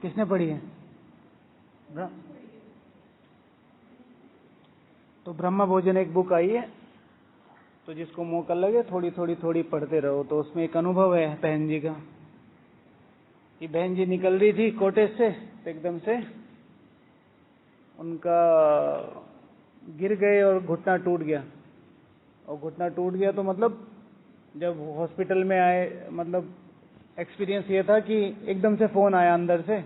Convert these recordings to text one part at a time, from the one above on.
किसने पढ़ी है? तो ब्रह्म भोजन एक बुक आई है, तो जिसको मौका लगे थोड़ी थोड़ी थोड़ी पढ़ते रहो। तो उसमें एक अनुभव है बहन जी का कि बहन जी निकल रही थी कोटे से, तो एकदम से उनका गिर गए और घुटना टूट गया। और घुटना टूट गया तो मतलब जब हॉस्पिटल में आए, मतलब एक्सपीरियंस ये था कि एकदम से फोन आया अंदर से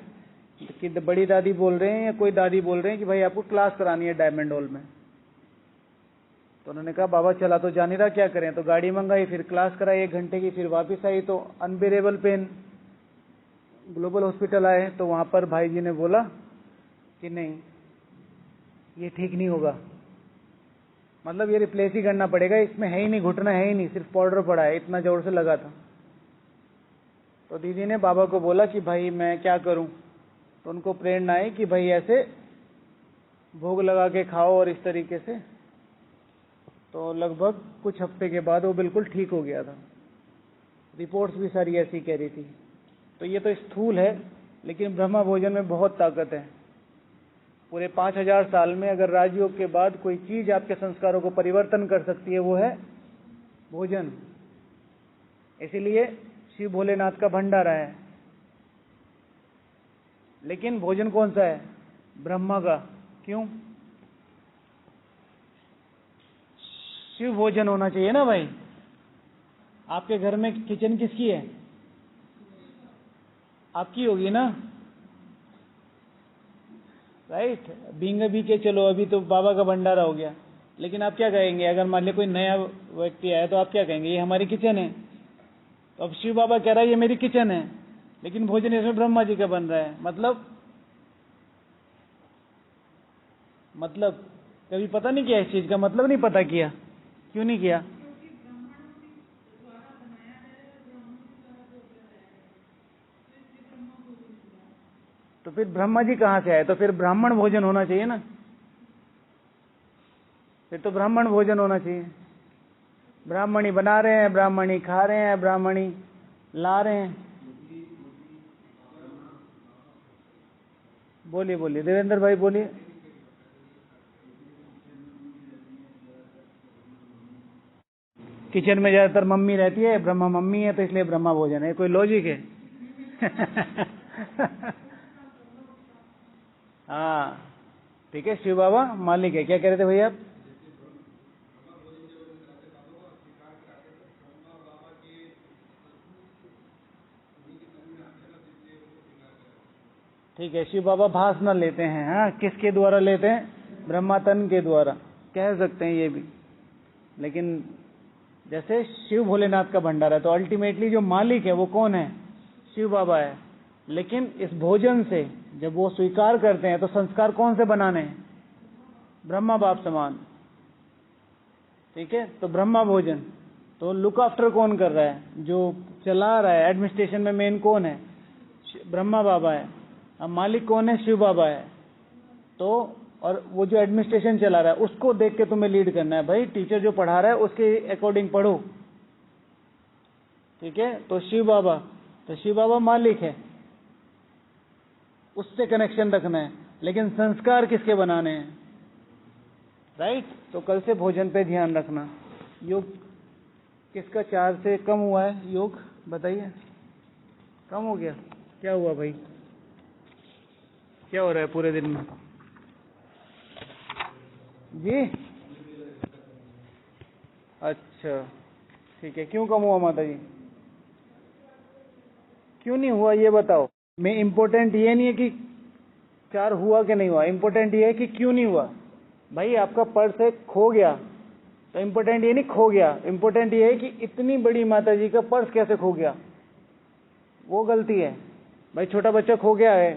कि बड़ी दादी बोल रहे हैं या कोई दादी बोल रहे हैं कि भाई आपको क्लास करानी है डायमंड हॉल में। तो उन्होंने कहा बाबा चला तो जा नहीं रहा, क्या करें? तो गाड़ी मंगाई, फिर क्लास कराई 1 घंटे की, फिर वापस आई तो अनबेरेबल पेन। ग्लोबल हॉस्पिटल आए तो वहां पर भाई जी ने बोला कि नहीं, ये ठीक नहीं होगा, मतलब ये रिप्लेस ही करना पड़ेगा, इसमें है ही नहीं, घुटना है ही नहीं, सिर्फ पाउडर पड़ा है, इतना जोर से लगा था। तो दीदी ने बाबा को बोला कि भाई मैं क्या करूं? तो उनको प्रेरणा आई कि भाई ऐसे भोग लगा के खाओ और इस तरीके से। तो लगभग कुछ हफ्ते के बाद वो बिल्कुल ठीक हो गया था। रिपोर्ट्स भी सारी ऐसी कह रही थी। तो ये तो स्थूल है, लेकिन ब्रह्म भोजन में बहुत ताकत है। पूरे 5000 साल में अगर राजयोग के बाद कोई चीज आपके संस्कारों को परिवर्तन कर सकती है वो है भोजन। इसीलिए शिव भोलेनाथ का भंडारा है। लेकिन भोजन कौन सा है? ब्रह्मा का। क्यों? शिव भोजन होना चाहिए ना भाई। आपके घर में किचन किसकी है? आपकी होगी ना, राइट? बींग बी के चलो, अभी तो बाबा का भंडारा हो गया। लेकिन आप क्या कहेंगे अगर मान लीजिए कोई नया व्यक्ति आया, तो आप क्या कहेंगे? ये हमारी किचन है। तो अब शिव बाबा कह रहा है ये मेरी किचन है, लेकिन भोजन इसमें ब्रह्मा जी का बन रहा है। मतलब कभी पता नहीं किया इस चीज का? मतलब नहीं पता किया। क्यों नहीं किया? तो फिर ब्रह्मा जी कहां से आए? तो फिर ब्राह्मण भोजन होना चाहिए ना, फिर तो ब्राह्मण भोजन होना चाहिए। ब्राह्मणी बना रहे हैं, ब्राह्मणी खा रहे हैं, ब्राह्मणी ला रहे हैं। बोलिए बोलिए देवेंद्र भाई, बोलिए। किचन में ज्यादातर मम्मी रहती है, ब्रह्मा मम्मी है, तो इसलिए ब्रह्मा भोजन है। कोई लॉजिक है? हाँ ठीक है, शिव बाबा मालिक है। क्या कह रहे थे भैया आप? ठीक है, शिव बाबा भास न लेते हैं। हाँ, किसके द्वारा लेते हैं? ब्रह्मातन के द्वारा, कह सकते हैं ये भी। लेकिन जैसे शिव भोलेनाथ का भंडारा है, तो अल्टीमेटली जो मालिक है वो कौन है? शिव बाबा है। लेकिन इस भोजन से जब वो स्वीकार करते हैं, तो संस्कार कौन से बनाने हैं? ब्रह्मा बाप समान। ठीक है, तो ब्रह्मा भोजन। तो लुक आफ्टर कौन कर रहा है? जो चला रहा है, एडमिनिस्ट्रेशन में मेन कौन है? ब्रह्मा बाबा है। अब मालिक कौन है? शिव बाबा है। तो और वो जो एडमिनिस्ट्रेशन चला रहा है उसको देख के तुम्हें लीड करना है भाई। टीचर जो पढ़ा रहा है उसके अकॉर्डिंग पढ़ो। ठीक है, तो शिव बाबा, तो शिव बाबा मालिक है, उससे कनेक्शन रखना है। लेकिन संस्कार किसके बनाने हैं? राइट? तो कल से भोजन पे ध्यान रखना। योग किसका 4 से कम हुआ है? योग बताइए। कम हो गया? क्या हुआ भाई? क्या हो रहा है पूरे दिन में? जी अच्छा ठीक है, क्यों कम हुआ माता जी? क्यों नहीं हुआ ये बताओ। मैं इम्पोर्टेंट ये नहीं है कि 4 हुआ कि नहीं हुआ, इम्पोर्टेंट ये है कि क्यों नहीं हुआ। भाई आपका पर्स है, खो गया, तो इम्पोर्टेंट ये नहीं खो गया, इम्पोर्टेंट ये है कि इतनी बड़ी माता जी का पर्स कैसे खो गया, वो गलती है। भाई छोटा बच्चा खो गया है,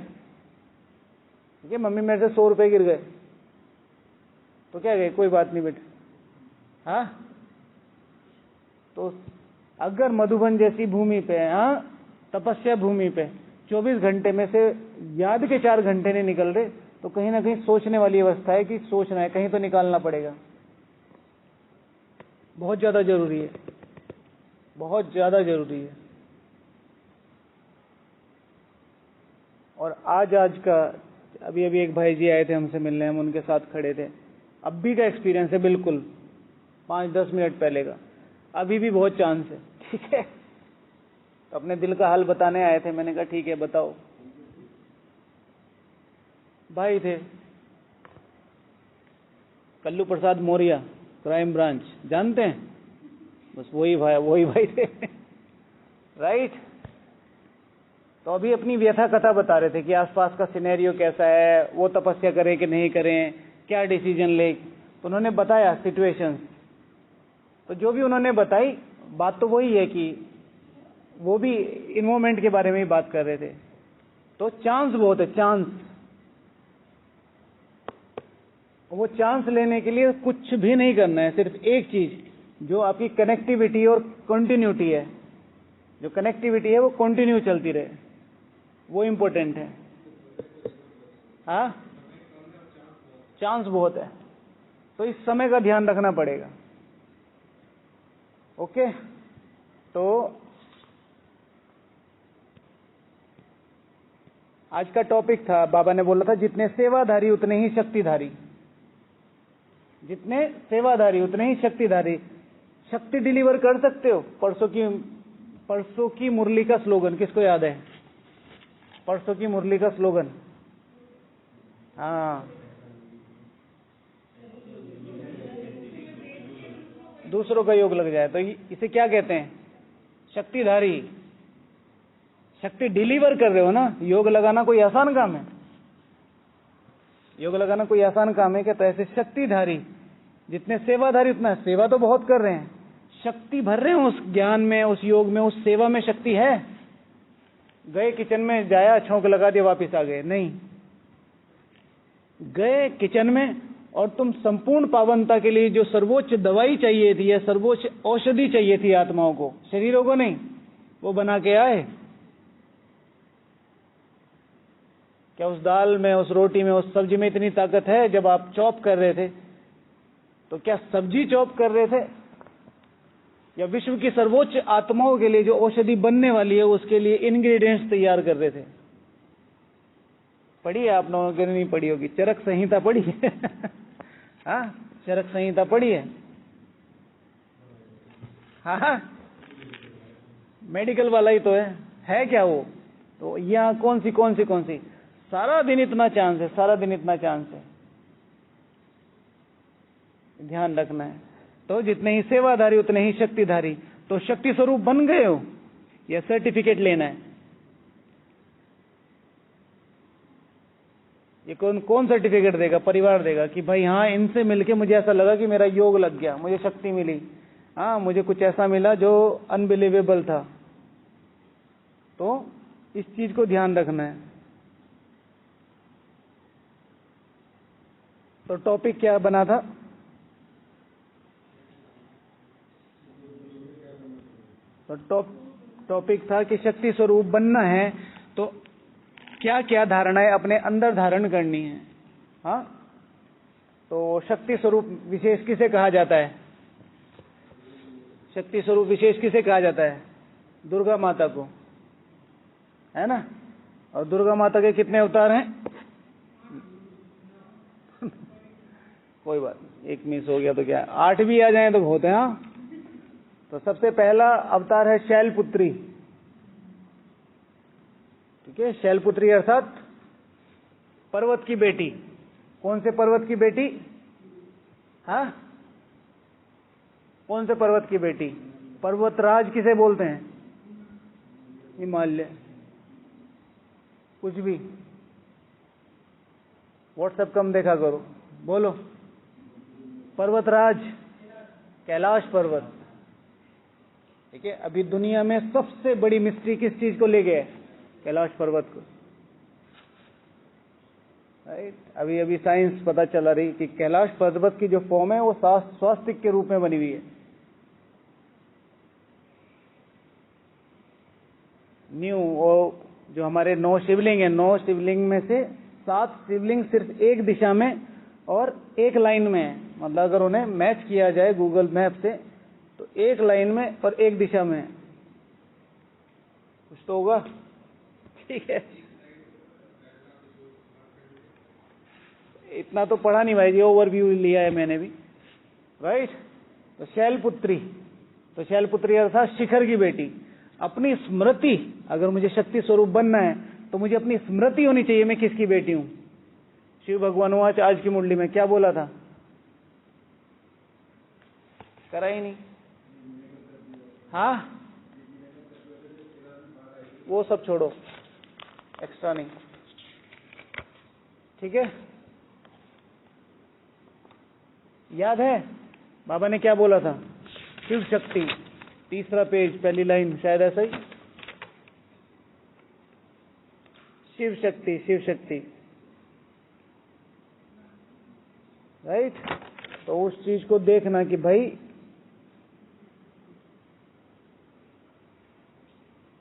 ठीक है, मम्मी मेरे से 100 रुपए गिर गए, तो क्या गए, कोई बात नहीं बेटा। हाँ, तो अगर मधुबन जैसी भूमि पे, हाँ तपस्या भूमि पे 24 घंटे में से याद के 4 घंटे नहीं निकल रहे, तो कहीं ना कहीं सोचने वाली अवस्था है कि सोचना है, कहीं तो निकालना पड़ेगा। बहुत ज्यादा जरूरी है, बहुत ज्यादा जरूरी है। और आज का अभी अभी एक भाई जी आए थे हमसे मिलने, हम उनके साथ खड़े थे। अभी का एक्सपीरियंस है, बिल्कुल 5-10 मिनट पहले का। अभी भी बहुत चांस है, ठीक है। तो अपने दिल का हाल बताने आए थे। मैंने कहा ठीक है बताओ। भाई थे कल्लू प्रसाद मौर्य, क्राइम ब्रांच, जानते हैं? बस वही भाई थे राइट। तो अभी अपनी व्यथा कथा बता रहे थे कि आसपास का सिनेरियो कैसा है, वो तपस्या करें कि नहीं करें, क्या डिसीजन ले। तो उन्होंने बताया सिचुएशंस। तो जो भी उन्होंने बताई बात तो वही है कि वो भी इन्वॉल्वमेंट के बारे में ही बात कर रहे थे। तो चांस बहुत है, चांस। वो चांस लेने के लिए कुछ भी नहीं करना है, सिर्फ एक चीज, जो आपकी कनेक्टिविटी और कंटिन्यूटी है। जो कनेक्टिविटी है वो कंटिन्यू चलती रहे, वो इंपॉर्टेंट है। हाँ, चांस बहुत है, तो इस समय का ध्यान रखना पड़ेगा। ओके, तो आज का टॉपिक था, बाबा ने बोला था जितने सेवाधारी उतने ही शक्तिधारी। जितने सेवाधारी उतने ही शक्तिधारी। शक्ति डिलीवर कर सकते हो। परसों की मुरली का स्लोगन किसको याद है? परसों की मुरली का स्लोगन, हाँ, दूसरों का योग लग जाए। तो इसे क्या कहते हैं? शक्तिधारी। शक्ति डिलीवर कर रहे हो ना। योग लगाना कोई आसान काम है? योग लगाना कोई आसान काम है क्या? तो ऐसे शक्तिधारी, जितने सेवाधारी उतना सेवा तो बहुत कर रहे हैं, शक्ति भर रहे हैं उस ज्ञान में, उस योग में, उस सेवा में शक्ति है। गए किचन में, जाया छौंक लगा दिया वापिस आ गए, नहीं। गए किचन में और तुम संपूर्ण पावनता के लिए जो सर्वोच्च दवाई चाहिए थी या सर्वोच्च औषधि चाहिए थी आत्माओं को, शरीरों को नहीं, वो बना के आए। क्या उस दाल में, उस रोटी में, उस सब्जी में इतनी ताकत है? जब आप चॉप कर रहे थे तो क्या सब्जी चॉप कर रहे थे, या विश्व की सर्वोच्च आत्माओं के लिए जो औषधि बनने वाली है उसके लिए इंग्रेडिएंट्स तैयार कर रहे थे? पढ़ी है आप लोगों ने? नहीं पढ़ी होगी। चरक संहिता पढ़ी है? हाँ, चरक संहिता पढ़ी है? हाँ, मेडिकल वाला ही तो है क्या वो? तो यहाँ कौन सी सारा दिन इतना चांस है, सारा दिन इतना चांस है, ध्यान रखना है। तो जितने ही सेवाधारी उतने ही शक्तिधारी। तो शक्ति स्वरूप बन गए हो या सर्टिफिकेट लेना है? ये कौन सर्टिफिकेट देगा? परिवार देगा कि भाई हाँ, इनसे मिलके मुझे ऐसा लगा कि मेरा योग लग गया, मुझे शक्ति मिली, हाँ, मुझे कुछ ऐसा मिला जो अनबिलीवेबल था। तो इस चीज को ध्यान रखना है। तो टॉपिक क्या बना था? तो टॉपिक था कि शक्ति स्वरूप बनना है तो क्या क्या धारणाएं अपने अंदर धारण करनी है। हाँ, तो शक्ति स्वरूप विशेष किसे कहा जाता है? शक्ति स्वरूप विशेष किसे कहा जाता है? दुर्गा माता को, है ना। और दुर्गा माता के कितने अवतार हैं? कोई बात नहीं, एक मिस हो गया तो क्या, 8 भी आ जाए तो होते हैं। हाँ, तो सबसे पहला अवतार है शैलपुत्री। ठीक है, शैलपुत्री अर्थात पर्वत की बेटी। कौन से पर्वत की बेटी? हाँ, कौन से पर्वत की बेटी? पर्वतराज किसे बोलते हैं? हिमालय, कुछ भी। व्हाट्सएप कम देखा करो, बोलो। पर्वतराज, कैलाश पर्वत। ठीक है, अभी दुनिया में सबसे बड़ी मिस्ट्री किस चीज को ले गए? कैलाश पर्वत को, राइट। अभी अभी साइंस पता चला रही कि कैलाश पर्वत की जो फॉर्म है वो स्वास्तिक के रूप में बनी हुई है। वो जो हमारे 9 शिवलिंग है, 9 शिवलिंग में से 7 शिवलिंग सिर्फ एक दिशा में और एक लाइन में है। मतलब अगर उन्हें मैच किया जाए गूगल मैप से तो एक लाइन में और एक दिशा में, कुछ तो होगा। ठीक है, इतना तो पढ़ा नहीं भाई जी, ओवरव्यू लिया है मैंने भी, राइट। तो शैलपुत्री, तो शैलपुत्री अर्थात शिखर की बेटी। अपनी स्मृति, अगर मुझे शक्ति स्वरूप बनना है तो मुझे अपनी स्मृति होनी चाहिए मैं किसकी बेटी हूं। शिव भगवान आज की मुरली में क्या बोला था, करा ही नहीं। हाँ, वो सब छोड़ो, एक्स्ट्रा नहीं, ठीक है। याद है बाबा ने क्या बोला था, शिव शक्ति, तीसरा पेज, पहली लाइन, शायद ऐसा ही, शिव शक्ति, शिव शक्ति, राइट। तो उस चीज को देखना कि भाई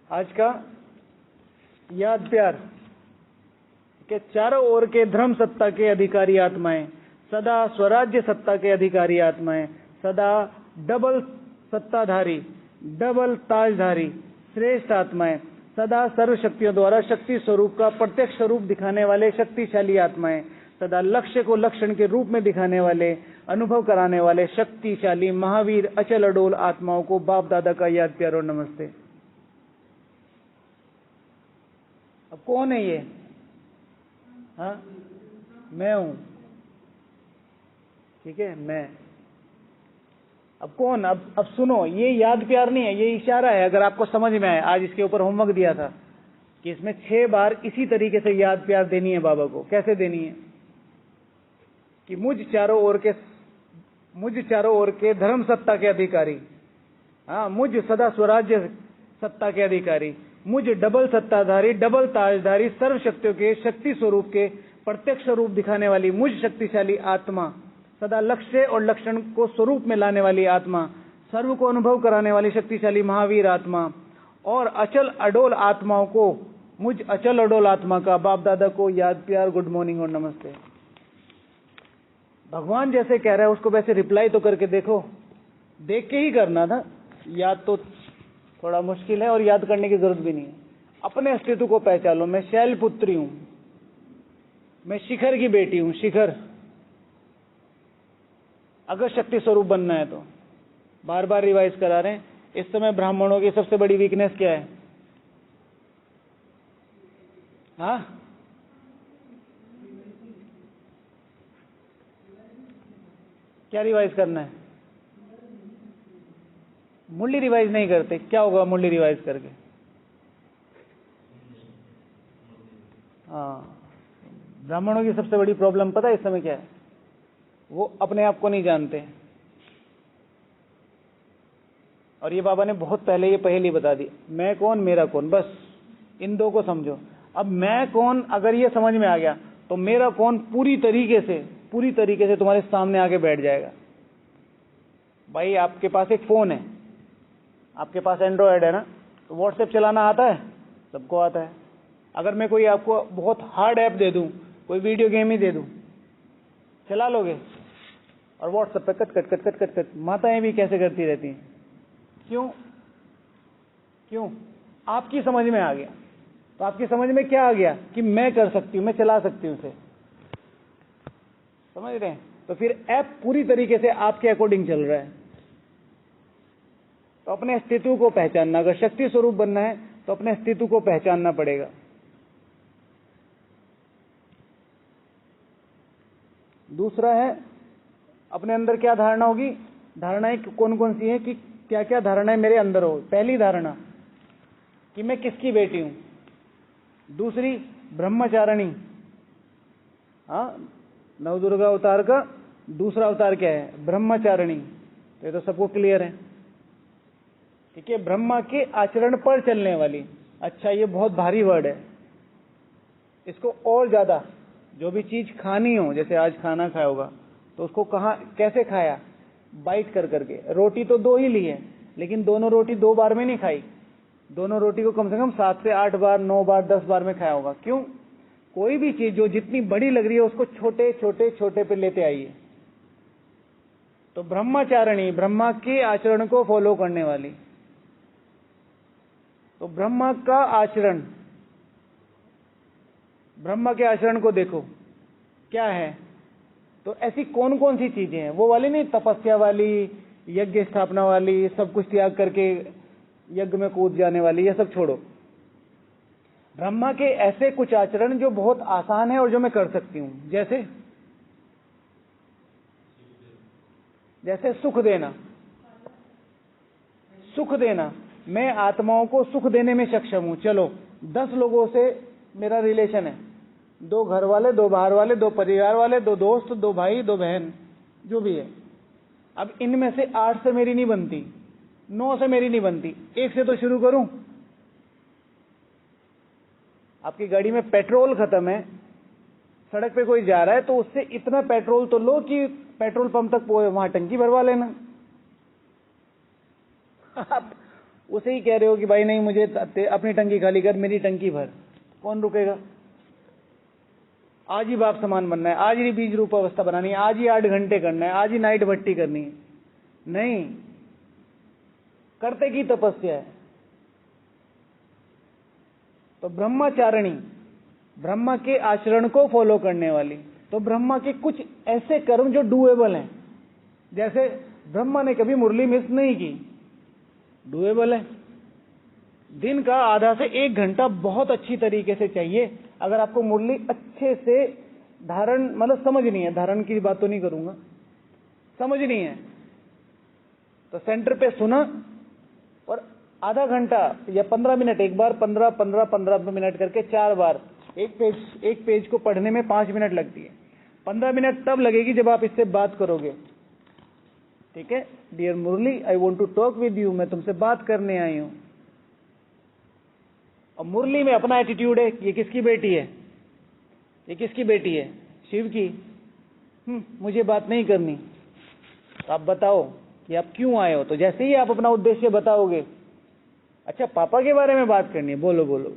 आज का याद प्यार के चारों ओर के धर्म सत्ता के अधिकारी आत्माएं, सदा स्वराज्य सत्ता के अधिकारी आत्माएं, सदा डबल सत्ताधारी, डबल ताजधारी श्रेष्ठ आत्माएं, सदा सर्व शक्तियों द्वारा शक्ति स्वरूप का प्रत्यक्ष स्वरूप दिखाने वाले शक्तिशाली आत्माएं, सदा लक्ष्य को लक्षण के रूप में दिखाने वाले, अनुभव कराने वाले शक्तिशाली महावीर अचल अडोल आत्माओं को बाप दादा का याद प्यार और नमस्ते। अब कौन है ये? हाँ, मैं हूं, ठीक है, मैं। अब कौन? अब सुनो, ये याद प्यार नहीं है, ये इशारा है। अगर आपको समझ में आए, आज इसके ऊपर होमवर्क दिया था कि इसमें 6 बार इसी तरीके से याद प्यार देनी है बाबा को। कैसे देनी है कि मुझ चारों ओर के धर्म सत्ता के अधिकारी, हाँ, मुझ सदा स्वराज्य सत्ता के अधिकारी, मुझ डबल सत्ताधारी, डबल ताजधारी, सर्व शक्तियों के शक्ति स्वरूप के प्रत्यक्ष स्वरूप दिखाने वाली मुझ शक्तिशाली आत्मा, सदा लक्ष्य और लक्षण को स्वरूप में लाने वाली आत्मा, सर्व को अनुभव कराने वाली शक्तिशाली महावीर आत्मा और अचल अडोल आत्माओं को, मुझ अचल अडोल आत्मा का बाप दादा को याद प्यार, गुड मॉर्निंग और नमस्ते। भगवान जैसे कह रहा है उसको वैसे रिप्लाई तो करके देखो, देख के ही करना था। याद तो थोड़ा मुश्किल है और याद करने की जरूरत भी नहीं है। अपने अस्तित्व को पहचानो, मैं शैलपुत्री हूं, मैं शिखर की बेटी हूं, शिखर। अगर शक्ति स्वरूप बनना है तो बार बार रिवाइज करा रहे हैं। इस समय ब्राह्मणों की सबसे बड़ी वीकनेस क्या है? हाँ, क्या रिवाइज करना है? मुरली रिवाइज नहीं करते। क्या होगा मुरली रिवाइज करके? हाँ, ब्राह्मणों की सबसे बड़ी प्रॉब्लम पता है इस समय क्या है? वो अपने आप को नहीं जानते। और ये बाबा ने बहुत पहले ये पहेली बता दी, मैं कौन मेरा कौन। बस इन दो को समझो। अब मैं कौन अगर ये समझ में आ गया तो मेरा कौन पूरी तरीके से तुम्हारे सामने आके बैठ जाएगा। भाई आपके पास एक फोन है, आपके पास एंड्रॉयड है ना, तो व्हाट्सएप चलाना आता है? सबको आता है। अगर मैं कोई आपको बहुत हार्ड ऐप दे दूं, कोई वीडियो गेम ही दे दूं, चला लोगे? और व्हाट्सएप पे कट माताएं भी कैसे करती रहती हैं। क्यों? आपकी समझ में आ गया। तो आपकी समझ में क्या आ गया कि मैं कर सकती हूं, मैं चला सकती हूं उसे। समझ रहे हैं? तो फिर ऐप पूरी तरीके से आपके अकॉर्डिंग चल रहा है। तो अपने अस्तित्व को पहचानना, अगर शक्ति स्वरूप बनना है तो अपने अस्तित्व को पहचानना पड़ेगा। दूसरा है अपने अंदर क्या धारणा होगी। धारणाएं कौन कौन सी है कि क्या क्या धारणाएं मेरे अंदर हो। पहली धारणा कि मैं किसकी बेटी हूं। दूसरी ब्रह्मचारिणी, हाँ, नवदुर्गा अवतार का दूसरा अवतार क्या है? ब्रह्मचारिणी। तो ये तो सबको क्लियर है, ठीक है। ब्रह्मा के आचरण पर चलने वाली। अच्छा, ये बहुत भारी वर्ड है, इसको और ज्यादा, जो भी चीज खानी हो, जैसे आज खाना खाया होगा तो उसको कहाँ कैसे खाया? बाइट कर करके। रोटी तो 2 ही ली है, लेकिन दोनों रोटी 2 बार में नहीं खाई। दोनों रोटी को कम से कम 7 से 8 बार, 9 बार, 10 बार में खाया होगा। क्यों? कोई भी चीज जो जितनी बड़ी लग रही है उसको छोटे छोटे छोटे पे लेते आइए। तो ब्रह्मचारिणी, ब्रह्मा के आचरण को फॉलो करने वाली। तो ब्रह्मा का आचरण, ब्रह्मा के आचरण को देखो क्या है। तो ऐसी कौन कौन सी चीजें हैं? वो वाली नहीं, तपस्या वाली, यज्ञ स्थापना वाली, सब कुछ त्याग करके यज्ञ में कूद जाने वाली, ये सब छोड़ो। ब्रह्मा के ऐसे कुछ आचरण जो बहुत आसान है और जो मैं कर सकती हूं, जैसे सुख देना। सुख देना, मैं आत्माओं को सुख देने में सक्षम हूं। चलो 10 लोगों से मेरा रिलेशन है, 2 घर वाले, 2 बाहर वाले, 2 परिवार वाले, 2 दोस्त, 2 भाई, 2 बहन, जो भी है। अब इनमें से 8 से मेरी नहीं बनती, 9 से मेरी नहीं बनती, 1 से तो शुरू करूं। आपकी गाड़ी में पेट्रोल खत्म है, सड़क पे कोई जा रहा है, तो उससे इतना पेट्रोल तो लो कि पेट्रोल पंप तक वहां टंकी भरवा लेना। आप उसे ही कह रहे हो कि भाई नहीं, मुझे अपनी टंकी खाली कर, मेरी टंकी भर, कौन रुकेगा? आज ही बाप समान बनना है, आज ही बीज रूप अवस्था बनानी है, आज ही 8 घंटे करना है, आज ही नाइट भट्टी करनी है। नहीं, करते की तपस्या है। तो ब्रह्मचारिणी, ब्रह्मा के आचरण को फॉलो करने वाली। तो ब्रह्मा के कुछ ऐसे कर्म जो डूएबल हैं, जैसे ब्रह्मा ने कभी मुरली मिस नहीं की, डूएबल है। दिन का आधा से 1 घंटा बहुत अच्छी तरीके से चाहिए। अगर आपको मुरली अच्छे से धारण, मतलब समझनी है, धारण की बात तो नहीं करूंगा, समझनी है, तो सेंटर पे सुना और आधा घंटा या 15 मिनट, एक बार 15 मिनट करके 4 बार, एक पेज को पढ़ने में 5 मिनट लगती है। 15 मिनट तब लगेगी जब आप इससे बात करोगे। ठीक है, dear Murali, I want to talk with you, मैं तुमसे बात करने आई हूं। और मुरली में अपना एटीट्यूड है, ये किसकी बेटी है, ये किसकी बेटी है, शिव की। मुझे बात नहीं करनी, तो आप बताओ कि आप क्यों आए हो। तो जैसे ही आप अपना उद्देश्य बताओगे, अच्छा पापा के बारे में बात करनी है, बोलो बोलो,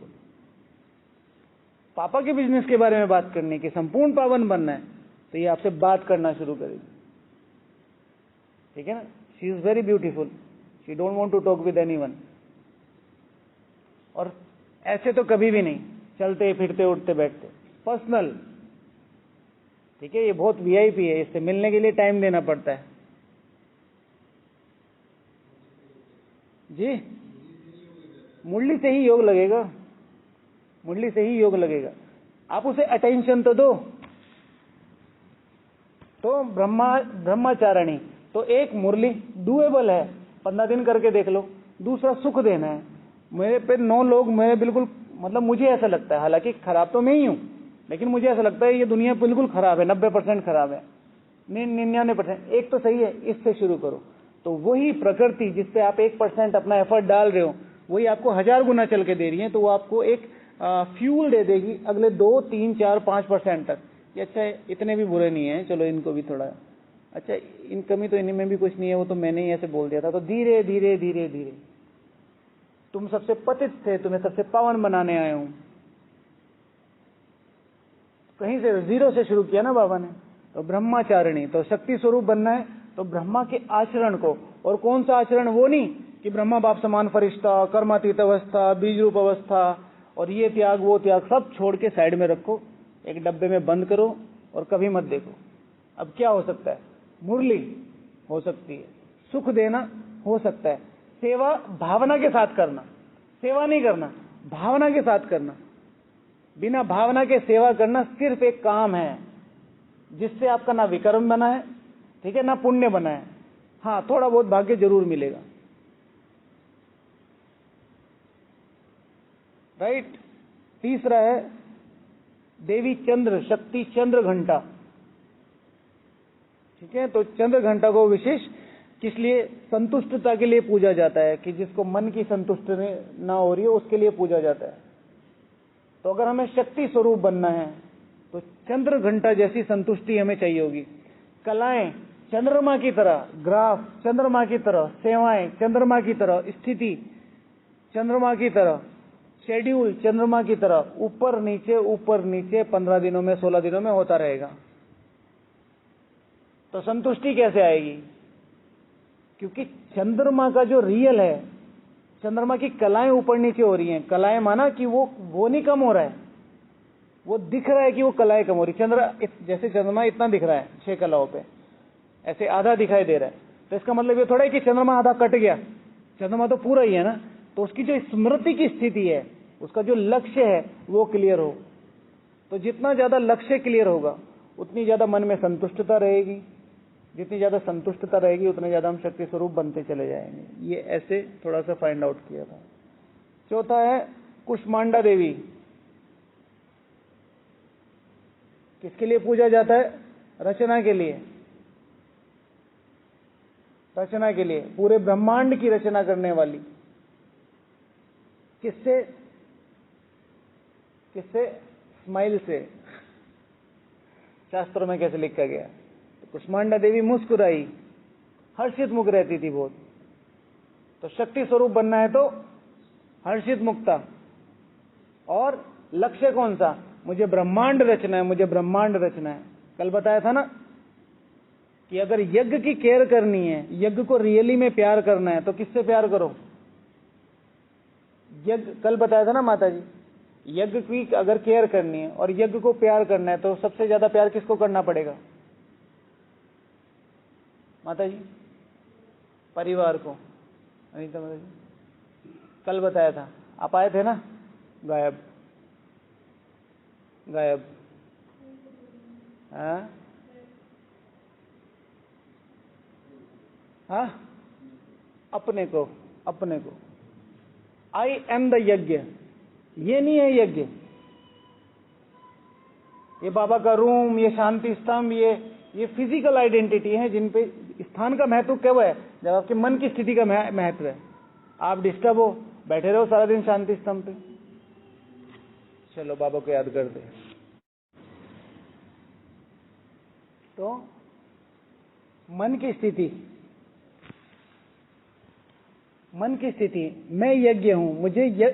पापा के बिजनेस के बारे में बात करनी है कि संपूर्ण पावन बनना है, तो ये आपसे बात करना शुरू करेगी। ठीक है ना? She is very beautiful, she don't want to talk with anyone. और ऐसे तो कभी भी नहीं, चलते फिरते उठते बैठते, पर्सनल। ठीक है, ये बहुत वीआईपी है, इससे मिलने के लिए टाइम देना पड़ता है। जी, मुरली से ही योग लगेगा, मुरली से ही योग लगेगा। आप उसे अटेंशन तो दो। तो ब्रह्मचारिणी, तो एक मुरली डूएबल है, 15 दिन करके देख लो। दूसरा सुख देना है। मेरे पे 9 लोग, मैं बिल्कुल, मतलब मुझे ऐसा लगता है, हालांकि खराब तो मैं ही हूं, लेकिन मुझे ऐसा लगता है ये दुनिया बिल्कुल खराब है, 90% खराब है, 99%, एक तो सही है, इससे शुरू करो। तो वही प्रकृति जिसपे आप 1% अपना एफर्ट डाल रहे हो, वही आपको 1000 गुना चल के दे रही है। तो वो आपको एक फ्यूल दे देगी अगले 2, 3, 4, 5% तक। कि अच्छा इतने भी बुरे नहीं है, चलो इनको भी थोड़ा, अच्छा इन कमी तो इनमें भी कुछ नहीं है, वो तो मैंने ही ऐसे बोल दिया था। तो धीरे धीरे धीरे धीरे, तुम सबसे पतित थे, तुम्हें सबसे पावन बनाने आए हूं। कहीं से, 0 से शुरू किया ना बाबा ने। तो ब्रह्मचारिणी, तो शक्ति स्वरूप बनना है, तो ब्रह्मा के आचरण को। और कौन सा आचरण? वो नहीं कि ब्रह्मा बाप समान फरिश्ता, कर्मातीत अवस्था, बीज रूप अवस्था, और ये त्याग वो त्याग, सब छोड़ के साइड में रखो, एक डब्बे में बंद करो और कभी मत देखो। अब क्या हो सकता है? मुरली हो सकती है, सुख देना हो सकता है, सेवा भावना के साथ करना, सेवा नहीं करना, भावना के साथ करना। बिना भावना के सेवा करना सिर्फ एक काम है जिससे आपका ना विकर्म बना है, ठीक है, ना पुण्य बना है। हाँ, थोड़ा बहुत भाग्य जरूर मिलेगा। राइट। तीसरा है देवी चंद्र शक्ति चंद्र घंटा। ठीक है, तो चंद्र घंटा को विशेष किस लिए? संतुष्टता के लिए पूजा जाता है, कि जिसको मन की संतुष्टि ना हो रही है उसके लिए पूजा जाता है। तो अगर हमें शक्ति स्वरूप बनना है तो चंद्र घंटा जैसी संतुष्टि हमें चाहिए होगी। कलाएं चंद्रमा की तरह, ग्राफ चंद्रमा की तरह, सेवाएं चंद्रमा की तरह, स्थिति चंद्रमा की तरह, शेड्यूल चंद्रमा की तरह, ऊपर नीचे 15 दिनों में, 16 दिनों में होता रहेगा। तो संतुष्टि कैसे आएगी? क्योंकि चंद्रमा का जो रियल है, चंद्रमा की कलाएं ऊपर नीचे हो रही हैं। कलाएं माना कि वो नहीं कम हो रहा है, वो दिख रहा है कि वो कलाएं कम हो रही, जैसे चंद्रमा इतना दिख रहा है 6 कलाओं पे, ऐसे आधा दिखाई दे रहा है, तो इसका मतलब ये थोड़ा है कि चंद्रमा आधा कट गया, चंद्रमा तो पूरा ही है ना। तो उसकी जो स्मृति की स्थिति है, उसका जो लक्ष्य है वो क्लियर हो, तो जितना ज्यादा लक्ष्य क्लियर होगा उतनी ज्यादा मन में संतुष्टता रहेगी, जितनी ज्यादा संतुष्टता रहेगी उतने ज्यादा हम शक्ति स्वरूप बनते चले जाएंगे। ये ऐसे थोड़ा सा फाइंड आउट किया था। चौथा है कुष्मांडा देवी। किसके लिए पूजा जाता है? रचना के लिए, रचना के लिए, पूरे ब्रह्मांड की रचना करने वाली। किससे? किससे? स्माइल से। शास्त्रों में कैसे लिखा गया? तो कुष्मांडा देवी मुस्कुराई, हर्षित मुख रहती थी बहुत। तो शक्ति स्वरूप बनना है तो हर्षित मुक्ता। और लक्ष्य कौन सा? मुझे ब्रह्मांड रचना है, मुझे ब्रह्मांड रचना है। कल बताया था ना कि अगर यज्ञ की केयर करनी है, यज्ञ को रियली में प्यार करना है, तो किससे प्यार करो? यज्ञ, कल बताया था ना माता जी, यज्ञ की अगर केयर करनी है और यज्ञ को प्यार करना है तो सबसे ज्यादा प्यार किसको करना पड़ेगा माता जी? परिवार को। अनीता माता जी, कल बताया था, आप आए थे ना? गायब, गायब। हाँ हाँ, अपने को, अपने को। आई एम द यज्ञ, ये नहीं है यज्ञ। ये बाबा का रूम, ये शांति स्तंभ, ये फिजिकल आइडेंटिटी है जिन पे स्थान का महत्व कब है? जब आपके मन की स्थिति का महत्व है। आप डिस्टर्ब हो, बैठे रहो सारा दिन शांति स्तंभ पे। चलो बाबा को याद करते हैं। तो मन की स्थिति, मन की स्थिति, मैं यज्ञ हूं,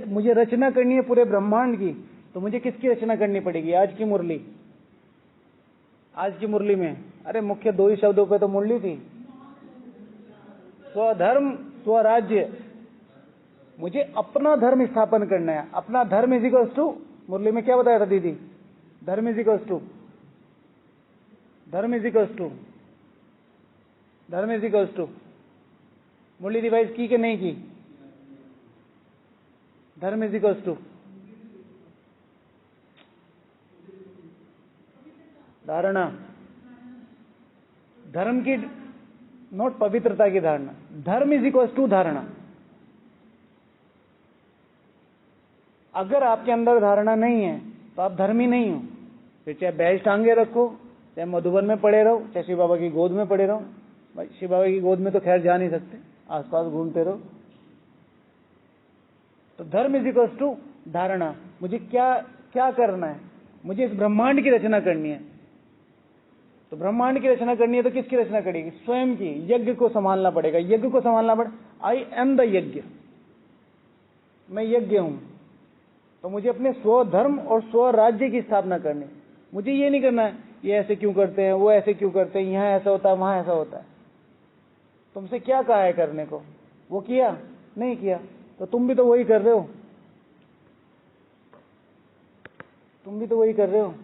मुझे रचना करनी है पूरे ब्रह्मांड की। तो मुझे किसकी रचना करनी पड़ेगी? आज की मुरली, आज की मुरली में अरे मुख्य 2 ही शब्दों पे तो मुरली थी, स्वधर्म स्वराज्य। मुझे अपना धर्म स्थापन करना है। अपना धर्म इज इक्वल्स टू, मुरली में क्या बताया था दीदी? Dharma is equals to, dharma is equals to, dharma is equals to. Murali revise की कि नहीं की? धर्म इज इक्वल्स टू धारणा, धर्म की, नोट पवित्रता की धारणा। धर्म इज इक्वल्स टू धारणा। अगर आपके अंदर धारणा नहीं है तो आप धर्मी नहीं हो। फिर चाहे बैज टांगे रखो, चाहे मधुबन में पड़े रहो, चाहे शिव बाबा की गोद में पड़े रहो। भाई शिव बाबा की गोद में तो खैर जा नहीं सकते, आसपास घूमते रहो। तो धर्म इज इक्वल्स टू धारणा। मुझे क्या क्या करना है? मुझे इस ब्रह्मांड की रचना करनी है। तो ब्रह्मांड की रचना करनी है तो किसकी रचना करेगी? स्वयं की। यज्ञ को संभालना पड़ेगा, यज्ञ को संभालना पड़ेगा। आई एम द यज्ञ, मैं यज्ञ हूं। तो मुझे अपने स्वधर्म और स्वराज्य की स्थापना करनी। मुझे ये नहीं करना है ये ऐसे क्यों करते हैं, वो ऐसे क्यों करते हैं, यहां ऐसा होता है, वहां ऐसा होता है। तुमसे क्या कहा है करने को? वो किया नहीं किया, तो तुम भी तो वही कर रहे हो, तुम भी तो वही कर रहे हो।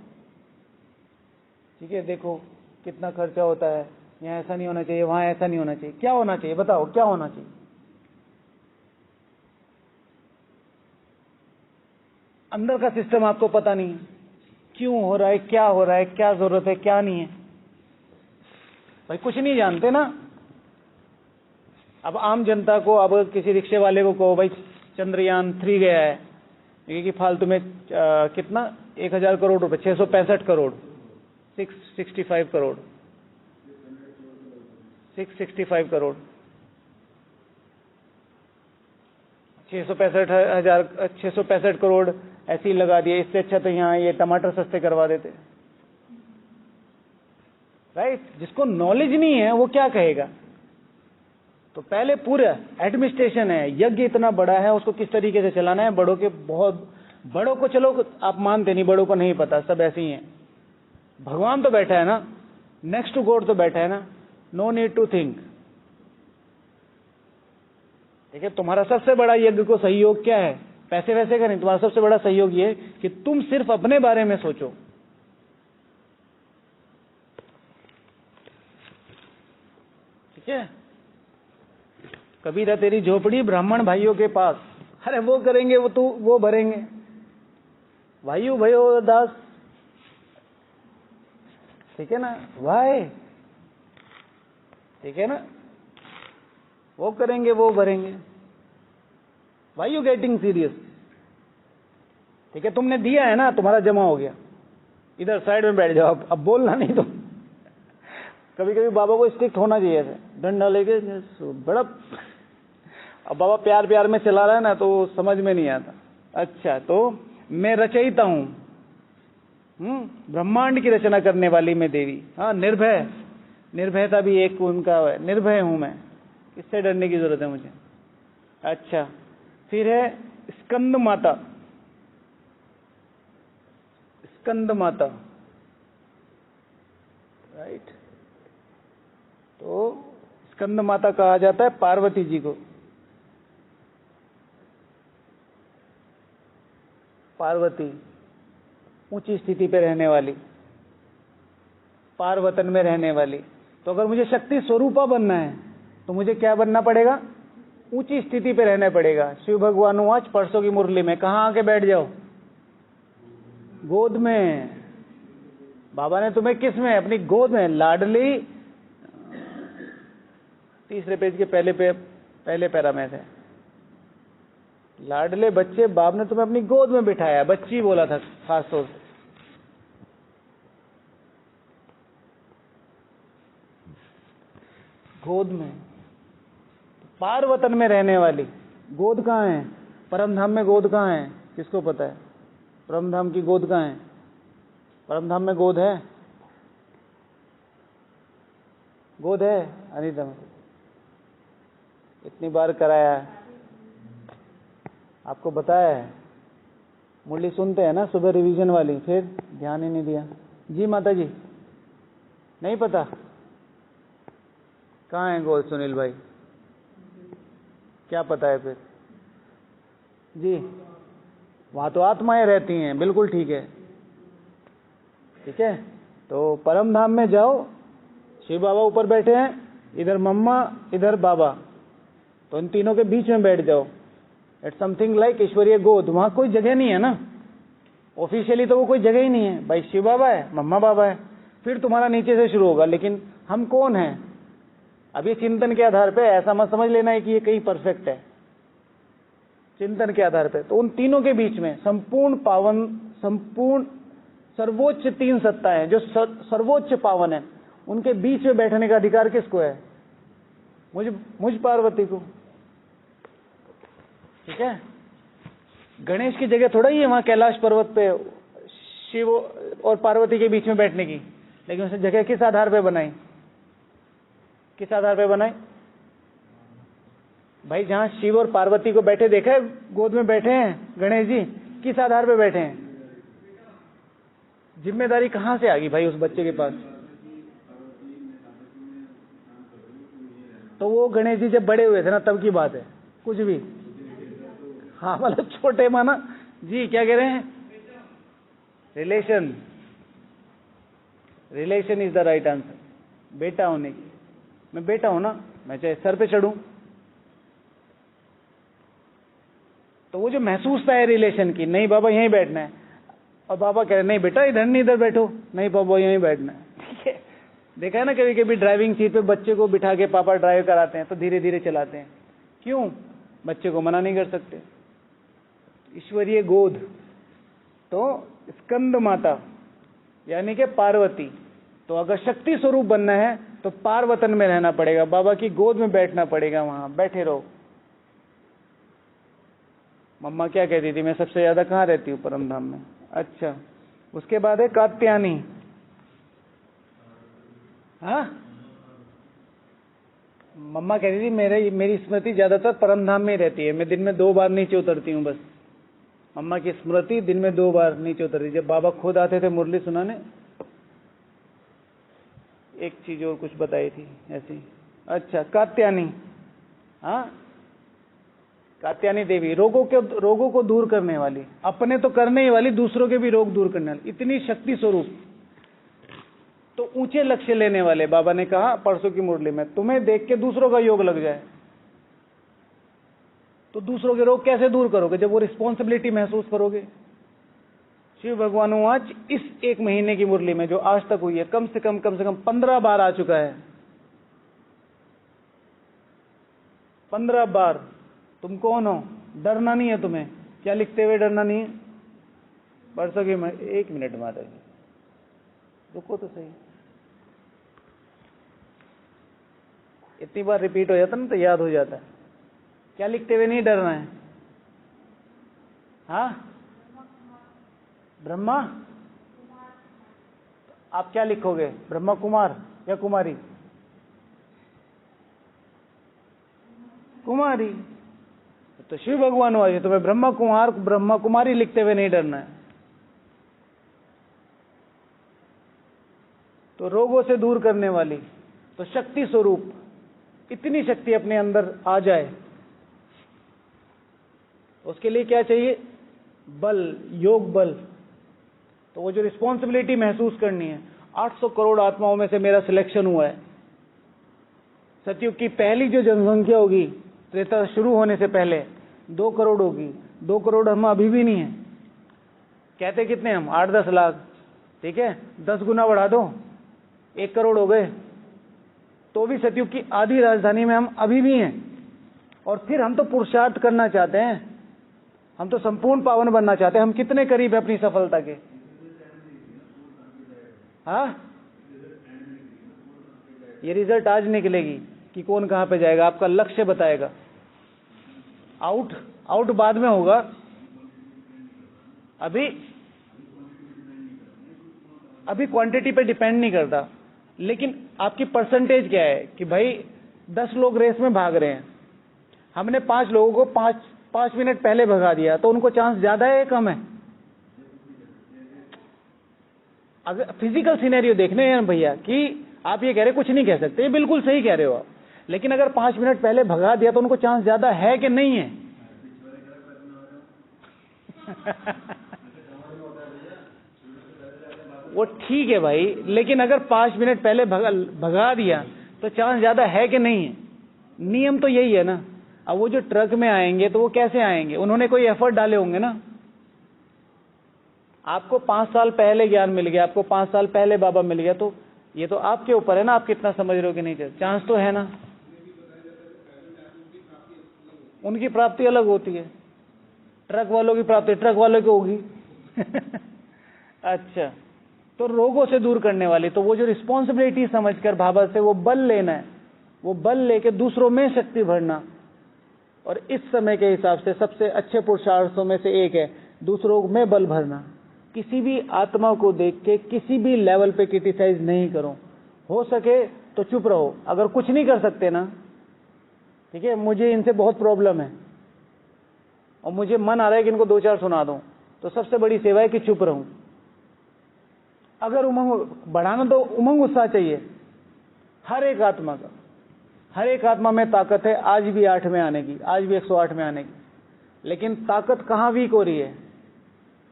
ठीक है, देखो कितना खर्चा होता है, यहाँ ऐसा नहीं होना चाहिए, वहां ऐसा नहीं होना चाहिए। क्या होना चाहिए बताओ, क्या होना चाहिए? अंदर का सिस्टम आपको पता नहीं है, क्यों हो रहा है, क्या हो रहा है, क्या जरूरत है, क्या नहीं है। भाई कुछ नहीं जानते ना। अब आम जनता को, अब किसी रिक्शे वाले को कहो भाई चंद्रयान 3 गया है, कि फालतू में कितना 1000 करोड़ रुपए, 665 करोड़, 665 करोड़, 665 करोड़, 665 करोड़ ऐसे ही लगा दिए। इससे अच्छा तो यहाँ ये टमाटर सस्ते करवा देते। राइट? जिसको नॉलेज नहीं है वो क्या कहेगा? तो पहले पूरा एडमिनिस्ट्रेशन है, यज्ञ इतना बड़ा है, उसको किस तरीके से चलाना है। बड़ों के, बहुत बड़ों को चलो आप मानते नहीं, बड़ों को नहीं पता, सब ऐसे ही हैं। भगवान तो बैठा है ना, नेक्स्ट टू गॉड तो बैठा है ना, नो नीड टू थिंक। ठीक है, तुम्हारा सबसे बड़ा यज्ञ को सहयोग क्या है? पैसे वैसे का नहीं, तुम्हारा सबसे बड़ा सहयोग ये है कि तुम सिर्फ अपने बारे में सोचो। ठीक है। कबीरा तेरी झोपड़ी ब्राह्मण भाइयों के पास, अरे वो करेंगे, वो भरेंगे। वायु भयो दास, ठीक है ना, वाय, ठीक है ना, वो करेंगे वो भरेंगे। Why you getting serious? ठीक है, तुमने दिया है ना, तुम्हारा जमा हो गया, इधर साइड में बैठ जाओ, अब बोलना नहीं। तो कभी कभी बाबा को स्ट्रिक्ट होना चाहिए, डंडा लेके बड़ा। अब बाबा प्यार प्यार में चला रहा है ना, तो समझ में नहीं आता। अच्छा, तो मैं रचयिता हूं, ब्रह्मांड की रचना करने वाली मैं देवी। हाँ, निर्भय, निर्भयता भी एक उनका है, निर्भय हूं मैं, किससे डरने की जरूरत है मुझे। अच्छा, फिर है स्कंद माता, स्कंद माता, राइट। तो स्कंद माता कहा जाता है पार्वती जी को। पार्वती ऊंची स्थिति पे रहने वाली, पार्वतन में रहने वाली। तो अगर मुझे शक्ति स्वरूपा बनना है तो मुझे क्या बनना पड़ेगा? ऊंची स्थिति पे रहना पड़ेगा। शिव भगवान आज परसों की मुरली में कहाँ आके बैठ जाओ? गोद में। बाबा ने तुम्हें किस में? अपनी गोद में। लाडली, तीसरे पेज के पहले पैरा में से, लाडले बच्चे, बाप ने तुम्हें अपनी गोद में बिठाया। बच्ची बोला था खास तौर से। गोद में, पार्वतन में रहने वाली। गोद कहाँ है? परमधाम में गोद कहाँ है? किसको पता है? परमधाम की गोद कहाँ है? परमधाम में गोद है? गोद है अनिता में? इतनी बार कराया है, आपको बताया है। मुरली सुनते हैं ना सुबह रिवीजन वाली, फिर ध्यान ही नहीं दिया। जी माता जी, नहीं पता कहाँ है गोद? सुनील भाई क्या पता है फिर? जी, वहां तो आत्माएं रहती हैं, बिल्कुल ठीक है। ठीक है, तो परम धाम में जाओ, शिव बाबा ऊपर बैठे हैं, इधर मम्मा, इधर बाबा, तो इन तीनों के बीच में बैठ जाओ। इट्स समथिंग लाइक ईश्वरीय गोद। वहां कोई जगह नहीं है ना, ऑफिशियली तो वो कोई जगह ही नहीं है भाई। शिव बाबा है, मम्मा बाबा है, फिर तुम्हारा नीचे से शुरू होगा। लेकिन हम कौन हैं? अभी चिंतन के आधार पे, ऐसा मत समझ लेना है कि ये कहीं परफेक्ट है। चिंतन के आधार पे तो उन तीनों के बीच में संपूर्ण पावन, संपूर्ण सर्वोच्च तीन सत्ताएं जो सर्वोच्च पावन है, उनके बीच में बैठने का अधिकार किसको है? मुझ पार्वती को। ठीक है, गणेश की जगह थोड़ा ही है वहां कैलाश पर्वत पे शिव और पार्वती के बीच में बैठने की। लेकिन उसे जगह किस आधार पे बनाई? किस आधार पे बनाई भाई? जहां शिव और पार्वती को बैठे देखा है, गोद में बैठे हैं गणेश जी, किस आधार पे बैठे हैं? जिम्मेदारी कहां से आ गई भाई उस बच्चे के पास? तो वो गणेश जी जब बड़े हुए थे ना, तब की बात है, कुछ भी। हाँ, मतलब छोटे माना जी। क्या कह रहे हैं? Relation, relation is the right answer. बेटा होने की, मैं बेटा हूं ना, मैं चाहे सर पे चढ़ूं, तो वो जो महसूसता है रिलेशन की, नहीं बाबा यहीं बैठना है, और बाबा कह रहे नहीं बेटा इधर नहीं, इधर बैठो, नहीं बाबा यहीं बैठना है। ठीक है, देखा है ना कभी कभी ड्राइविंग सीट पे बच्चे को बिठा के पापा ड्राइव कराते हैं तो धीरे धीरे चलाते हैं। क्यों? बच्चे को मना नहीं कर सकते। ईश्वरीय गोद, तो स्कंद माता यानी कि पार्वती। तो अगर शक्ति स्वरूप बनना है तो पार्वतन में रहना पड़ेगा, बाबा की गोद में बैठना पड़ेगा, वहां बैठे रहो। मम्मा क्या कहती थी? मैं सबसे ज्यादा कहाँ रहती हूँ? परमधाम में। अच्छा, उसके बाद है कात्यायनी। हाँ, मम्मा कहती थी मेरी स्मृति ज्यादातर परमधाम में ही रहती है, मैं दिन में 2 बार नीचे उतरती हूँ बस। मम्मा की स्मृति दिन में 2 बार नीचे उतरती। जब बाबा खुद आते थे मुरली सुनाने, एक चीज और कुछ बताई थी ऐसी। अच्छा, कात्यायनी। हाँ, कात्यायनी देवी, रोगों को दूर करने वाली, अपने तो करने ही वाली, दूसरों के भी रोग दूर करने वाली, इतनी शक्ति स्वरूप। तो ऊंचे लक्ष्य लेने वाले, बाबा ने कहा परसों की मुरली में, तुम्हें देख के दूसरों का योग लग जाए तो दूसरों के रोग कैसे दूर करोगे, जब वो रिस्पॉन्सिबिलिटी महसूस करोगे। शिव भगवान आज इस 1 महीने की मुरली में जो आज तक हुई है, कम से कम 15 बार आ चुका है। 15 बार। तुम कौन हो, डरना नहीं है तुम्हें, क्या लिखते हुए डरना नहीं है। परसों की 1 मिनट माता जी, रुको तो सही, इतनी बार रिपीट हो जाता ना तो याद हो जाता है। क्या लिखते हुए नहीं डरना है। हाँ, ब्रह्मा, आप क्या लिखोगे, ब्रह्मा कुमार या कुमारी। कुमारी। तो शिव भगवान हुआ है, तुम्हें ब्रह्मा कुमार ब्रह्मा कुमारी लिखते हुए नहीं डरना है। तो रोगों से दूर करने वाली, तो शक्ति स्वरूप, इतनी शक्ति अपने अंदर आ जाए, उसके लिए क्या चाहिए, बल, योग बल। तो वो जो रिस्पॉन्सिबिलिटी महसूस करनी है, 800 करोड़ आत्माओं में से मेरा सिलेक्शन हुआ है। सतयुग की पहली जो जनसंख्या होगी, त्रेता शुरू होने से पहले 2 करोड़ होगी। 2 करोड़ हम अभी भी नहीं है, कहते कितने हम, 8-10 लाख, ठीक है, 10 गुना बढ़ा दो, 1 करोड़ हो गए। तो भी सतयुग की आधी राजधानी में हम अभी भी हैं। और फिर हम तो पुरुषार्थ करना चाहते हैं, हम तो संपूर्ण पावन बनना चाहते हैं। हम कितने करीब है अपनी सफलता के। हाँ, ये रिजल्ट आज निकलेगी कि कौन कहां पे जाएगा, आपका लक्ष्य बताएगा। आउट बाद में होगा। अभी क्वांटिटी पे डिपेंड नहीं करता, लेकिन आपकी परसेंटेज क्या है कि भाई 10 लोग रेस में भाग रहे हैं, हमने 5 लोगों को 5 मिनट पहले भगा दिया, तो उनको चांस ज्यादा है या कम है। अगर फिजिकल सिनेरियो देखने हैं भैया, कि आप ये कह रहे कुछ नहीं कह सकते, ये बिल्कुल सही कह रहे हो आप, लेकिन अगर 5 मिनट पहले भगा दिया तो उनको चांस ज्यादा है कि नहीं है। वो ठीक है भाई, लेकिन अगर 5 मिनट पहले भगा दिया तो चांस ज्यादा है कि नहीं है। नियम तो यही है ना। अब वो जो ट्रक में आएंगे तो वो कैसे आएंगे, उन्होंने कोई एफर्ट डाले होंगे ना। आपको 5 साल पहले ज्ञान मिल गया, आपको 5 साल पहले बाबा मिल गया, तो ये तो आपके ऊपर है ना, आप कितना समझ रहे हो कि नहीं। चांस तो है ना, उनकी प्राप्ति अलग होती है, ट्रक वालों की प्राप्ति ट्रक वालों की होगी। अच्छा, तो रोगों से दूर करने वाली, तो वो जो रिस्पॉन्सिबिलिटी समझकर बाबा से वो बल लेना है, वो बल लेके दूसरों में शक्ति भरना। और इस समय के हिसाब से सबसे अच्छे पुरुषार्थों में से एक है दूसरों में बल भरना। किसी भी आत्मा को देख के किसी भी लेवल पे क्रिटिसाइज नहीं करो, हो सके तो चुप रहो। अगर कुछ नहीं कर सकते ना, ठीक है, मुझे इनसे बहुत प्रॉब्लम है और मुझे मन आ रहा है कि इनको 2-4 सुना दूं, तो सबसे बड़ी सेवा है कि चुप रहूं। अगर उमंग बढ़ाना तो उमंग उत्साह चाहिए हर एक आत्मा का। हर एक आत्मा में ताकत है आज भी 8 में आने की, आज भी 108 में आने की, लेकिन ताकत कहाँ वीक हो रही है,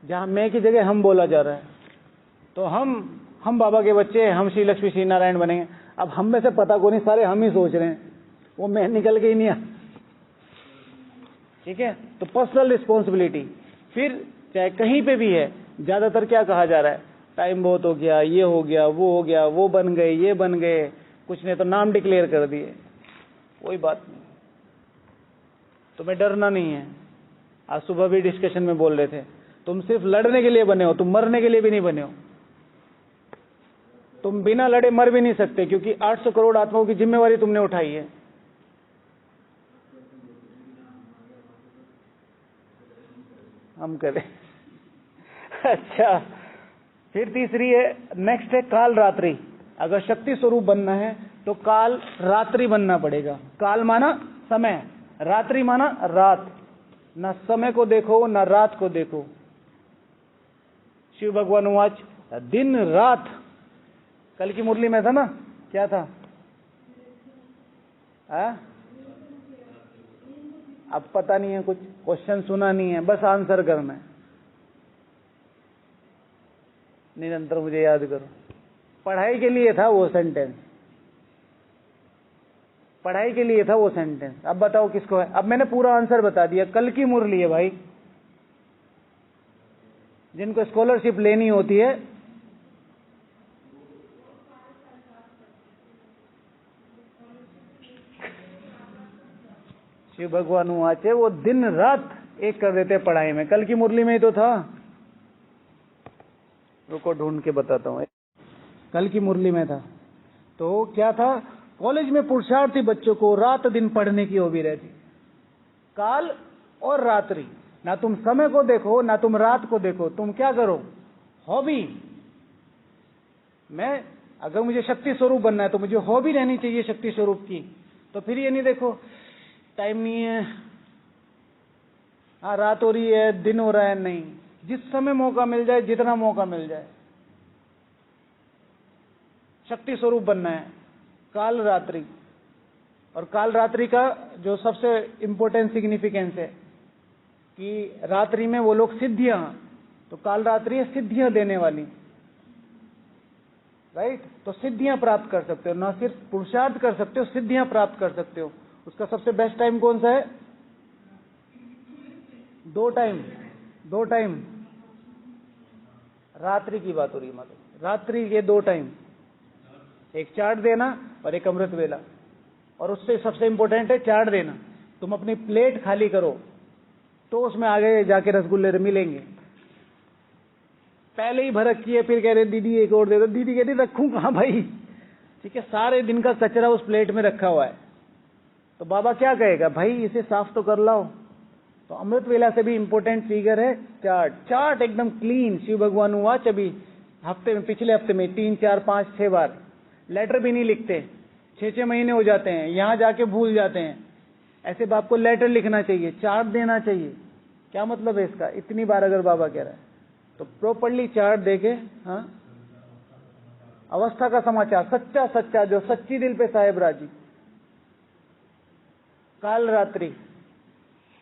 जहां मैं की जगह हम बोला जा रहा है। तो हम बाबा के बच्चे हैं, हम श्री लक्ष्मी श्री नारायण बनेंगे। अब हम में से पता को नहीं, सारे हम ही सोच रहे हैं, वो मैं निकल के ही नहीं आ। ठीक है, तो पर्सनल रिस्पॉन्सिबिलिटी। फिर चाहे कहीं पे भी है, ज्यादातर क्या कहा जा रहा है, टाइम बहुत हो गया, ये हो गया, वो हो गया, वो बन गए, ये बन गए, कुछ ने तो नाम डिक्लेयर कर दिए। कोई बात नहीं, तुम्हें डरना नहीं है। आज सुबह भी डिस्कशन में बोल रहे थे, तुम सिर्फ लड़ने के लिए बने हो, तुम मरने के लिए भी नहीं बने हो। तुम बिना लड़े मर भी नहीं सकते, क्योंकि 800 करोड़ आत्माओं की जिम्मेवारी तुमने उठाई है। हम करें। अच्छा, फिर तीसरी है, नेक्स्ट है काल रात्रि। अगर शक्ति स्वरूप बनना है तो काल रात्रि बनना पड़ेगा। काल माना समय, रात्रि माना रात। न समय को देखो न रात को देखो। शिव भगवान वाच दिन रात, कल की मुरली में था ना, क्या था? अब पता नहीं है, कुछ क्वेश्चन सुना नहीं है, बस आंसर करना है। निरंतर मुझे याद करो। पढ़ाई के लिए था वो सेंटेंस, पढ़ाई के लिए था वो सेंटेंस। अब बताओ किसको है? अब मैंने पूरा आंसर बता दिया। कल की मुरली है भाई, जिनको स्कॉलरशिप लेनी होती है, शिव भगवान वाचे, वो दिन रात एक कर देते पढ़ाई में। कल की मुरली में ही तो था, रुको ढूंढ के बताता हूं। कल की मुरली में था तो क्या था? कॉलेज में पुरुषार्थी बच्चों को रात दिन पढ़ने की हॉबी रहती, काल और रात्रि। ना तुम समय को देखो, ना तुम रात को देखो, तुम क्या करो? हॉबी। मैं अगर मुझे शक्ति स्वरूप बनना है तो मुझे हॉबी रहनी चाहिए शक्ति स्वरूप की। तो फिर ये नहीं देखो टाइम नहीं है, हाँ रात हो रही है, दिन हो रहा है, नहीं, जिस समय मौका मिल जाए, जितना मौका मिल जाए, शक्ति स्वरूप बनना है। काल रात्रि, और काल रात्रि का जो सबसे इंपॉर्टेंट सिग्निफिकेंस है कि रात्रि में वो लोग सिद्धियां, तो काल रात्रि है सिद्धियां देने वाली, राइट? तो सिद्धियां प्राप्त कर सकते हो, ना सिर्फ पुरुषार्थ कर सकते हो, सिद्धियां प्राप्त कर सकते हो। उसका सबसे बेस्ट टाइम कौन सा है? दो टाइम रात्रि की बात हो रही है, मतलब रात्रि के दो टाइम, एक चाट देना और एक अमृत वेला। और उससे सबसे इंपॉर्टेंट है चाट देना। तुम अपनी प्लेट खाली करो तो उसमें आगे जाके रसगुल्ले मिलेंगे। पहले ही भरक किए, फिर कह रहे दीदी एक और दे दो। दीदी कहती रखूं कहां भाई, ठीक है, सारे दिन का कचरा उस प्लेट में रखा हुआ है। तो बाबा क्या कहेगा? भाई इसे साफ तो कर लाओ। तो अमृत वेला से भी इंपॉर्टेंट फिगर है चाट। चाट एकदम क्लीन। शिव भगवान वाच अभी हफ्ते में, पिछले हफ्ते में 3, 4, 5, 6 बार। लेटर भी नहीं लिखते, 6-6 महीने हो जाते हैं, यहां जाके भूल जाते हैं। ऐसे बाप को लेटर लिखना चाहिए, चार्ट देना चाहिए। क्या मतलब है इसका? इतनी बार अगर बाबा कह रहा है तो प्रॉपरली चार्ट देके, हाँ, अवस्था का समाचार, सच्चा सच्चा, जो सच्ची दिल पे साहेब राजी। काल रात्रि,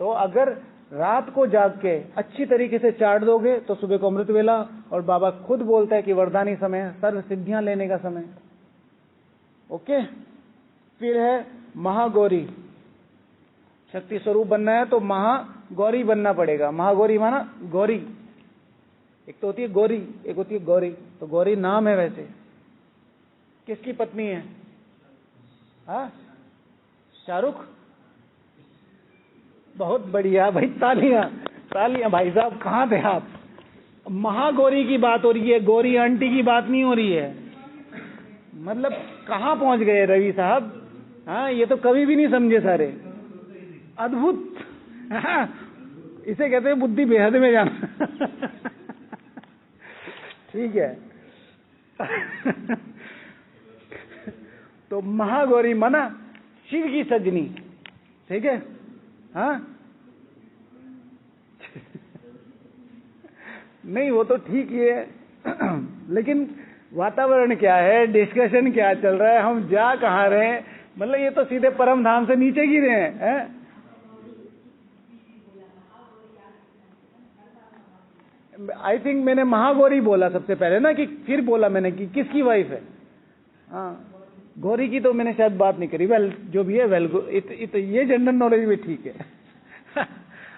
तो अगर रात को जाग के अच्छी तरीके से चाट दोगे तो सुबह को अमृत वेला। और बाबा खुद बोलता है कि वरदानी समय, सर्व सिद्धियां लेने का समय। ओके। फिर है महागौरी। शक्ति स्वरूप बनना है तो महागौरी बनना पड़ेगा। महागौरी माना गौरी, एक तो होती है गौरी, एक होती है गौरी। तो गौरी नाम है, वैसे किसकी पत्नी है? हाँ, शाहरुख। बहुत बढ़िया भाई, तालियां तालियां भाई साहब, कहां थे आप? महागौरी की बात हो रही है, गौरी आंटी की बात नहीं हो रही है। मतलब कहां पहुंच गए रवि साहब? हाँ, ये तो कभी भी नहीं समझे सारे। अद्भुत। हाँ, इसे कहते हैं बुद्धि बेहद में जाना। ठीक है। तो महागौरी माना शिव की सजनी, ठीक है? हाँ, नहीं वो तो ठीक ही है, लेकिन वातावरण क्या है, डिस्कशन क्या चल रहा है, हम जा कहाँ रहे हैं? मतलब ये तो सीधे परम धाम से नीचे गिरे हैं। आई थिंक मैंने महागौरी बोला सबसे पहले ना, कि फिर बोला मैंने कि किसकी वाइफ है। हाँ, गौरी की तो मैंने शायद बात नहीं करी। वेल, जो भी है वेल, ये जनरल नॉलेज भी ठीक है।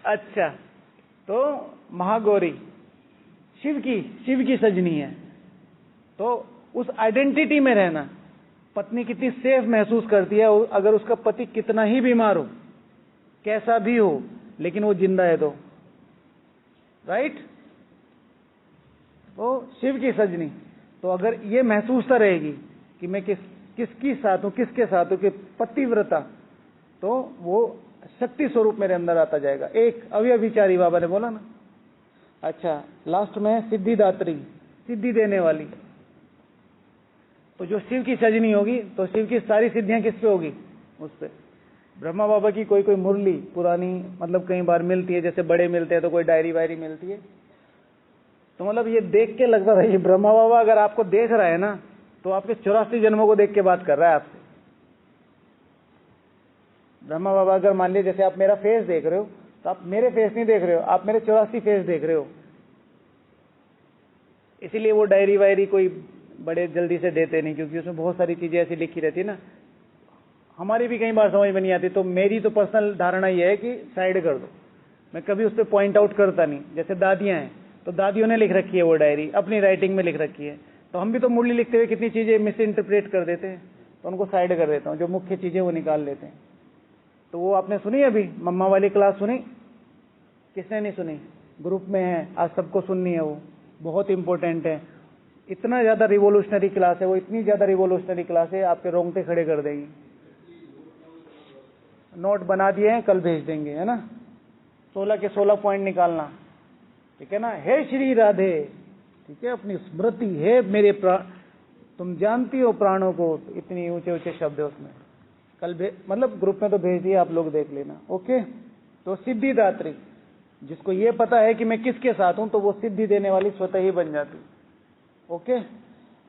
अच्छा, तो महागौरी शिव की सजनी है। तो उस आइडेंटिटी में रहना। पत्नी कितनी सेफ महसूस करती है अगर उसका पति कितना ही बीमार हो, कैसा भी हो, लेकिन वो जिंदा है तो, राइट? तो शिव की सजनी, तो अगर ये महसूसता रहेगी कि मैं किसकी साथ हूं, किसके साथ हूं, कि पतिव्रता, तो वो शक्ति स्वरूप मेरे अंदर आता जाएगा। एक अव्यभिचारी बाबा ने बोला ना। अच्छा, लास्ट में सिद्धिदात्री, सिद्धि देने वाली। तो जो शिव की सजनी होगी तो शिव की सारी सिद्धियां किस पे होगी? उस पे। ब्रह्मा बाबा की कोई मुरली पुरानी, मतलब कई बार मिलती है, जैसे बड़े मिलते हैं तो कोई डायरी वायरी मिलती है। तो मतलब ये देख के लगता है, ये ब्रह्मा बाबा अगर आपको देख रहा है ना, तो आपके 84 जन्मों को देख के बात कर रहा है आपसे। ब्रह्मा बाबा अगर मान लीजिए जैसे आप मेरा फेस देख रहे हो, तो आप मेरे फेस नहीं देख रहे हो, आप मेरे 84 फेस देख रहे हो। इसीलिए वो डायरी वायरी कोई बड़े जल्दी से देते नहीं, क्योंकि उसमें बहुत सारी चीजें ऐसी लिखी रहती है ना, हमारी भी कई बार समझ में नहीं आती। तो मेरी तो पर्सनल धारणा यह है कि साइड कर दो, मैं कभी उस पर पॉइंट आउट करता नहीं। जैसे दादियां हैं, तो दादियों ने लिख रखी है वो डायरी, अपनी राइटिंग में लिख रखी है, तो हम भी तो मुरली लिखते हुए कितनी चीजें मिस इंटरप्रेट कर देते हैं, तो उनको साइड कर देता हूँ, जो मुख्य चीजें वो निकाल लेते हैं। तो वो आपने सुनी अभी मम्मा वाली क्लास सुनी? किसने नहीं सुनी? ग्रुप में है, आज सबको सुननी है, वो बहुत इंपॉर्टेंट है। इतना ज्यादा रिवोल्यूशनरी क्लास है वो, इतनी ज्यादा रिवोल्यूशनरी क्लास है, आपके रोंगटे खड़े कर देगी। नोट बना दिए हैं, कल भेज देंगे, है ना। 16 के 16 पॉइंट निकालना, ठीक है ना। हे श्री राधे, ठीक है, अपनी स्मृति है मेरे तुम जानती हो प्राणों को, इतनी ऊंचे ऊंचे शब्द है उसमें। कल मतलब ग्रुप में तो भेज दिए, आप लोग देख लेना, ओके। तो सिद्धिदात्री, जिसको ये पता है कि मैं किसके साथ हूं, तो वो सिद्धि देने वाली स्वतः ही बन जाती, ओके।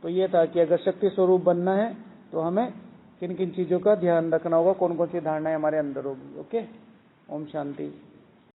तो ये था कि अगर शक्ति स्वरूप बनना है तो हमें किन किन चीजों का ध्यान रखना होगा, कौन कौन सी धारणाएं हमारे अंदर होगी, ओके। ओम शांति।